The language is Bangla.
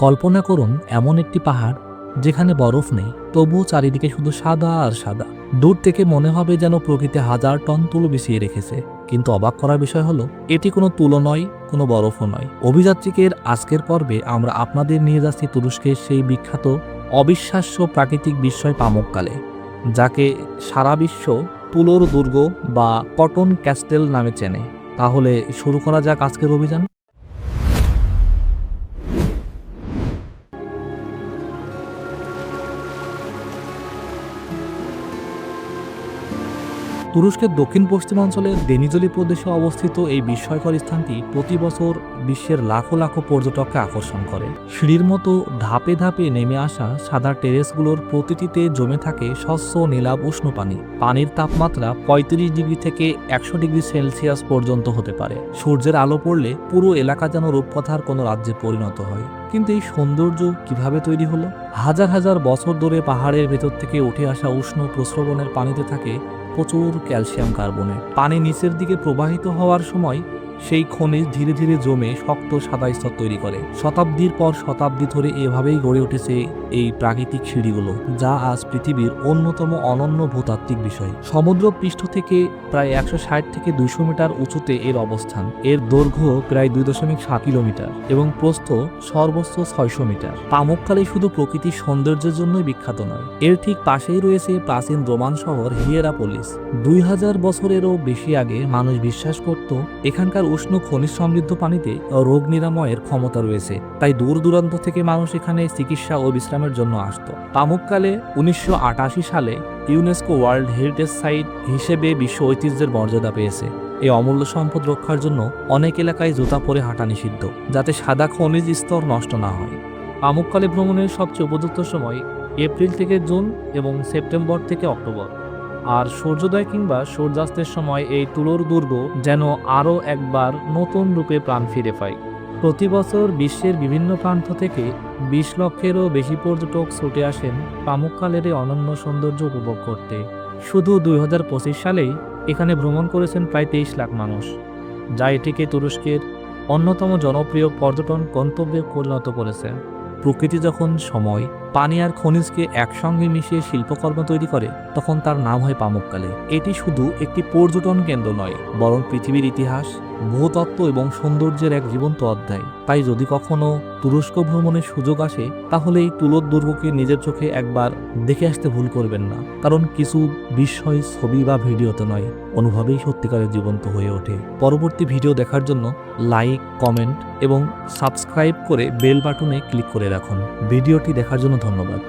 কল্পনা করুন এমন একটি পাহাড় যেখানে বরফ নেই, তবুও চারিদিকে শুধু সাদা আর সাদা। দূর থেকে মনে হবে যেন প্রকৃতি হাজার টন তুলো বিছিয়ে রেখেছে। কিন্তু অবাক করার বিষয় হলো, এটি কোনো তুলো নয়, কোনো বরফও নয়। অভিযাত্রীকের আজকের পর্বে আমরা আপনাদের নিয়ে যাচ্ছি তুরস্কের সেই বিখ্যাত অবিশ্বাস্য প্রাকৃতিক বিস্ময় পামুককালে, যাকে সারা বিশ্ব তুলোর দুর্গ বা কটন ক্যাস্টেল নামে চেনে। তাহলে শুরু করা যাক আজকের অভিযান। তুরস্কের দক্ষিণ পশ্চিমাঞ্চলের দেনিজলি প্রদেশে অবস্থিত এই বিস্ময়কর স্থানটি প্রতি বছর বিশ্বের লাখো লাখো পর্যটককে আকর্ষণ করে। সিঁড়ির মতো ধাপে ধাপে নেমে আসা সাদা টেরেসগুলোর প্রতিটিতে জমে থাকে স্বচ্ছ নীলাভ উষ্ণ পানি। পানির তাপমাত্রা ৩৫ ডিগ্রি থেকে ১০০ ডিগ্রি সেলসিয়াস পর্যন্ত হতে পারে। সূর্যের আলো পড়লে পুরো এলাকা যেন রূপকথার কোনো রাজ্যে পরিণত হয়। কিন্তু এই সৌন্দর্য কিভাবে তৈরি হলো? হাজার হাজার বছর ধরে পাহাড়ের ভেতর থেকে উঠে আসা উষ্ণ প্রস্রবণের পানিতে থাকে প্রচুর ক্যালসিয়াম কার্বনেট। পানি নিচের দিকে প্রবাহিত হওয়ার সময় সেই খনিজ ধীরে ধীরে জমে শক্ত সাদা স্তর তৈরি করে। শতাব্দীর পর শতাব্দী ধরে এভাবেই গড়ে উঠেছে এই প্রাকৃতিক সিঁড়িগুলো, যা আজ পৃথিবীর অন্যতম অনন্য ভূতাত্ত্বিক বিষয়। সমুদ্র পৃষ্ঠ থেকে প্রায় ১৬০ থেকে ২০০ মিটার উঁচুতে এর অবস্থান। এর দৈর্ঘ্য প্রায় ২.৭ কিলোমিটার এবং প্রস্থ সর্বোচ্চ ৬০০ মিটার। পামুককালে শুধু প্রকৃতির সৌন্দর্যের জন্যই বিখ্যাত নয়, এর ঠিক পাশেই রয়েছে প্রাচীন রোমান শহর হিয়েরাপোলিস। ২০০০ বছরেরও বেশি আগে মানুষ বিশ্বাস করত এখানকার উষ্ণ খনিজ সমৃদ্ধ পানিতে রোগ নিরাময়ের ক্ষমতা রয়েছে। তাই দূর দূরান্ত থেকে মানুষ এখানে চিকিৎসা ও বিশ্রামের জন্য আসত। পামুককালে ১৯৮৮ সালে ইউনেস্কো ওয়ার্ল্ড হেরিটেজ সাইট হিসেবে বিশ্ব ঐতিহ্যের মর্যাদা পেয়েছে। এই অমূল্য সম্পদ রক্ষার জন্য অনেক এলাকায় জুতা পরে হাঁটা নিষিদ্ধ, যাতে সাদা খনিজ স্তর নষ্ট না হয়। পামুককালে ভ্রমণের সবচেয়ে উপযুক্ত সময় এপ্রিল থেকে জুন এবং সেপ্টেম্বর থেকে অক্টোবর। আর সূর্যোদয় কিংবা সূর্যাস্তের সময় এই তুলোর দুর্গ যেন আরও একবার নতুন রূপে প্রাণ ফিরে পায়। প্রতি বছর বিশ্বের বিভিন্ন প্রান্ত থেকে ২০ লক্ষেরও বেশি পর্যটক ছুটে আসেন পামুককালের এই অনন্য সৌন্দর্য উপভোগ করতে। শুধু ২০২৫ সালেই এখানে ভ্রমণ করেছেন প্রায় ২৩ লাখ মানুষ, যা এটিকে তুরস্কের অন্যতম জনপ্রিয় পর্যটন গন্তব্যে পরিণত করেছে। প্রকৃতি যখন সময়, পানি আর খনিজকে একসঙ্গে মিশিয়ে শিল্পকর্ম তৈরি করে, তখন তার নাম হয় পামুককালে। এটি শুধু একটি পর্যটন কেন্দ্র নয়, বরং পৃথিবীর ইতিহাস, ভূতত্ত্ব এবং সৌন্দর্যের এক জীবন্ত অধ্যায়। তাই যদি কখনো তুরস্ক ভ্রমণের সুযোগ আসে, তাহলে এই তুলোর দুর্গকে নিজের চোখে একবার দেখে আসতে ভুল করবেন না। কারণ কিছু বিস্ময় ছবি বা ভিডিওতে নয়, অনুভবেই সত্যিকারের জীবন্ত হয়ে ওঠে। পরবর্তী ভিডিও দেখার জন্য লাইক, কমেন্ট এবং সাবস্ক্রাইব করে বেল বাটনে ক্লিক করে রাখুন। ভিডিওটি দেখার জন্য ধন্যবাদ।